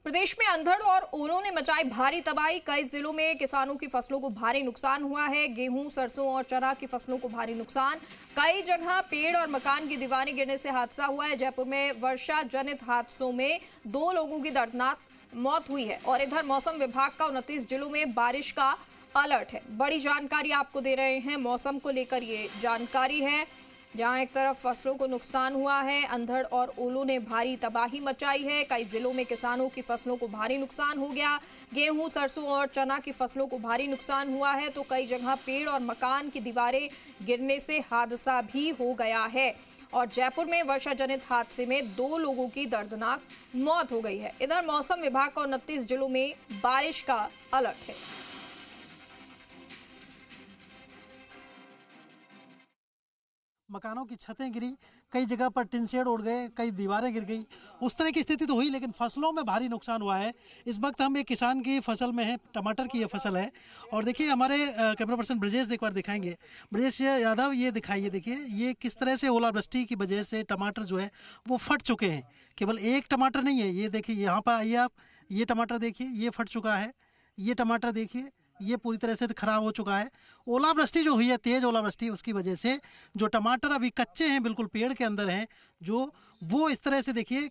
प्रदेश में अंधड़ और ओलों ने मचाई भारी तबाही। कई जिलों में किसानों की फसलों को भारी नुकसान हुआ है। गेहूं, सरसों और चना की फसलों को भारी नुकसान। कई जगह पेड़ और मकान की दीवारें गिरने से हादसा हुआ है। जयपुर में वर्षा जनित हादसों में 2 लोगों की दर्दनाक मौत हुई है। और इधर मौसम विभाग का 29 जिलों में बारिश का अलर्ट है। बड़ी जानकारी आपको दे रहे हैं, मौसम को लेकर ये जानकारी है। जहां एक तरफ फसलों को नुकसान हुआ है, अंधड़ और ओलों ने भारी तबाही मचाई है। कई जिलों में किसानों की फसलों को भारी नुकसान हो गया। गेहूं, सरसों और चना की फसलों को भारी नुकसान हुआ है, तो कई जगह पेड़ और मकान की दीवारें गिरने से हादसा भी हो गया है। और जयपुर में वर्षा जनित हादसे में 2 लोगों की दर्दनाक मौत हो गई है। इधर मौसम विभाग का 29 जिलों में बारिश का अलर्ट है। मकानों की छतें गिरी, कई जगह पर टिन शेड उड़ गए, कई दीवारें गिर गई। उस तरह की स्थिति तो हुई, लेकिन फसलों में भारी नुकसान हुआ है। इस वक्त हम एक किसान की फसल में हैं, टमाटर की ये फसल है। और देखिए हमारे कैमरा पर्सन ब्रजेश एक बार दिखाएंगे। ब्रजेश यादव, ये दिखाइए, देखिए ये किस तरह से ओलावृष्टि की वजह से टमाटर जो है वो फट चुके हैं। केवल एक टमाटर नहीं है, ये देखिए यहाँ पर आइए आप, ये टमाटर देखिए, ये फट चुका है। ये टमाटर देखिए, ये पूरी तरह से खराब हो चुका है। ओलावृष्टि जो हुई है, तेज ओलावृष्टि, उसकी वजह से जो टमाटर अभी कच्चे हैं, बिल्कुल पेड़ के अंदर हैं, जो वो इस तरह से देखिए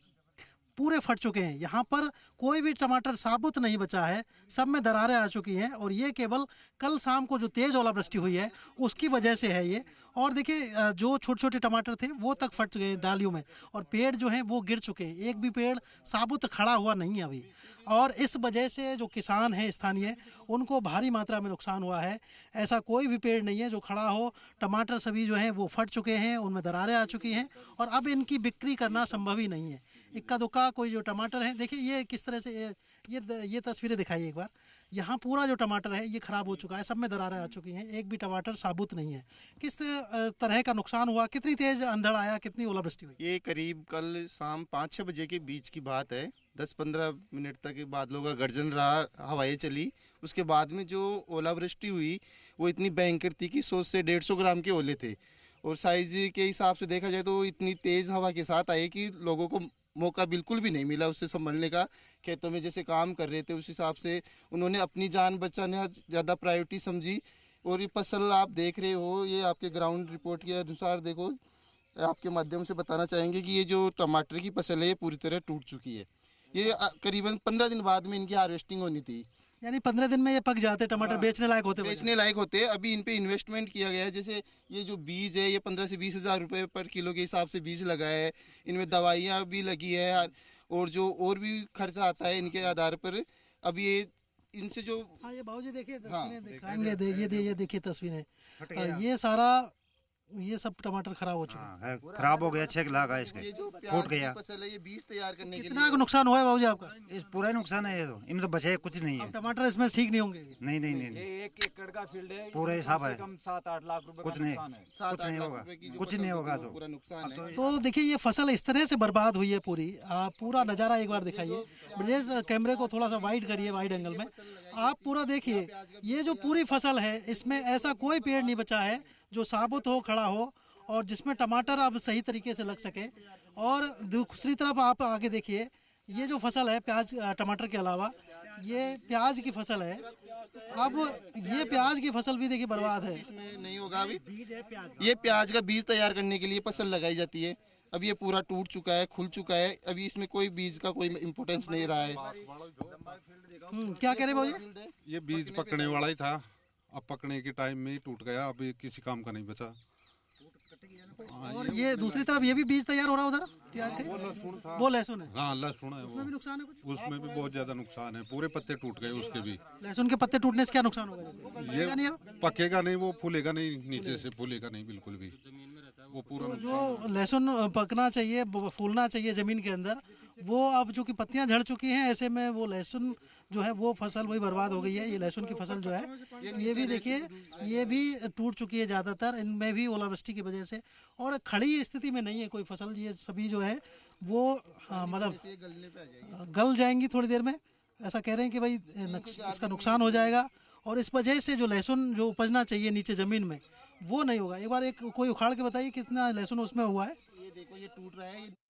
पूरे फट चुके हैं। यहाँ पर कोई भी टमाटर साबुत नहीं बचा है, सब में दरारें आ चुकी हैं। और ये केवल कल शाम को जो तेज़ ओलावृष्टि हुई है उसकी वजह से है ये। और देखिए जो छोटे छोटे टमाटर थे वो तक फट गए डालियों में, और पेड़ जो हैं वो गिर चुके हैं। एक भी पेड़ साबुत खड़ा हुआ नहीं है अभी। और इस वजह से जो किसान हैं स्थानीय, उनको भारी मात्रा में नुकसान हुआ है। ऐसा कोई भी पेड़ नहीं है जो खड़ा हो। टमाटर सभी जो हैं वो फट चुके हैं, उनमें दरारें आ चुकी हैं, और अब इनकी बिक्री करना संभव ही नहीं है। इक्का दुक्का कोई जो टमाटर है, देखिए ये किस तरह से ये तस्वीरें दिखाइए एक बार। यहाँ पूरा जो टमाटर है ये खराब हो चुका है, सब में दरारें आ चुकी हैं, एक भी टमाटर साबुत नहीं है। किस तरह का नुकसान हुआ, कितनी तेज अंधड़ आया, कितनी ओलावृष्टि हुई? ये करीब कल शाम 5-6 बजे के बीच की बात है। 10-15 मिनट तक बादलों का गर्जन रहा, हवाएं चली। उसके बाद में जो ओलावृष्टि हुई वो इतनी भयंकर थी कि 100 से 150 ग्राम के ओले थे। और साइज के हिसाब से देखा जाए तो इतनी तेज हवा के साथ आई कि लोगों को मौका बिल्कुल भी नहीं मिला उससे संभलने का। खेतों में जैसे काम कर रहे थे उस हिसाब से उन्होंने अपनी जान बचाने ज़्यादा प्रायोरिटी समझी। और ये फसल आप देख रहे हो, ये आपके ग्राउंड रिपोर्ट के अनुसार देखो, आपके माध्यम से बताना चाहेंगे कि ये जो टमाटर की फसल है ये पूरी तरह टूट चुकी है। ये करीबन 15 दिन बाद में इनकी हार्वेस्टिंग होनी थी। यानी 15 दिन में ये पक जाते टमाटर, बेचने लायक होते? बेचने लायक होते। अभी इन पे इन्वेस्टमेंट किया गया है। जैसे ये जो बीज है ये 15 से 20 हज़ार रुपये पर किलो के हिसाब से बीज लगा है। इनमें दवाइयाँ भी लगी है, और जो और भी खर्चा आता है इनके आधार पर। अब ये इनसे जो ये बाबूजी देखिए तस्वीरें दिखाएंगे, ये देखिए तस्वीरें, ये सारा ये सब टमाटर खराब हो चुका है, खराब हो गया। 6 लाख है इसके, फूट गया। फसल है ये बीज तैयार करने के लिए। कितना नुकसान हुआ है बाबूजी आपका? इस पूरा नुकसान है, ये तो इनमें तो बचे कुछ नहीं है। टमाटर इसमें ठीक नहीं होंगे? नहीं नहीं नहीं, ये 1 एकड़ का फील्ड है, पूरा हिसाब है। 7-8 लाख रुपए कुछ नहीं, कुछ नहीं होगा, कुछ नहीं होगा। तो पूरा नुकसान है। तो देखिए ये फसल इस तरह से बर्बाद हुई है पूरी। पूरा नज़ारा एक बार दिखाइए ब्रजेश, कैमरे को थोड़ा सा वाइड करिए, वाइड एंगल में आप पूरा देखिए। ये जो पूरी फसल है इसमें ऐसा कोई पेड़ नहीं बचा है जो साबुत हो, खड़ा हो, और जिसमें टमाटर अब सही तरीके से लग सके। और दूसरी तरफ आप आगे देखिए, ये जो फसल है प्याज टमाटर के अलावा ये प्याज की फसल है। अब ये प्याज की फसल भी देखिए बर्बाद है। इसमें नहीं होगा अभी। ये प्याज का बीज तैयार करने के लिए फसल लगाई जाती है। अब ये पूरा टूट चुका है, खुल चुका है। अभी इसमें कोई बीज का कोई इम्पोर्टेंस नहीं रहा है। क्या कह रहे भाई? ये बीज पकने वाला ही था, अब पकने के टाइम में ही टूट गया। अभी किसी काम का नहीं बचा। और ये दूसरी तरफ ये भी बीज तैयार हो रहा है उधर प्याज का, वो लहसुन है। हाँ लहसुन है, उसमें भी नुकसान है कुछ? उसमें भी बहुत ज्यादा नुकसान है, पूरे पत्ते टूट गए उसके भी। लहसुन के पत्ते टूटने से क्या नुकसान होगा? ये पकेगा नहीं, वो फूलेगा नहीं, नीचे से फूलेगा नहीं बिल्कुल भी, वो पूरा। जो लहसुन पकना चाहिए, फूलना चाहिए जमीन के अंदर, वो अब जो कि पत्तियां झड़ चुकी हैं, ऐसे में वो लहसुन जो है वो फसल वही बर्बाद हो गई है। ये लहसुन की फसल जो है ये भी देखिए, ये भी टूट चुकी है ज़्यादातर, इनमें भी ओलावृष्टि की वजह से। और खड़ी स्थिति में नहीं है कोई फसल, ये सभी जो है वो मतलब गल जाएंगी थोड़ी देर में। ऐसा कह रहे हैं कि भाई इसका नुकसान हो जाएगा, और इस वजह से जो लहसुन जो उपजना चाहिए नीचे ज़मीन में वो नहीं होगा। एक बार कोई उखाड़ के बताइए कितना लहसुन उसमें हुआ है। ये देखो ये टूट रहा है।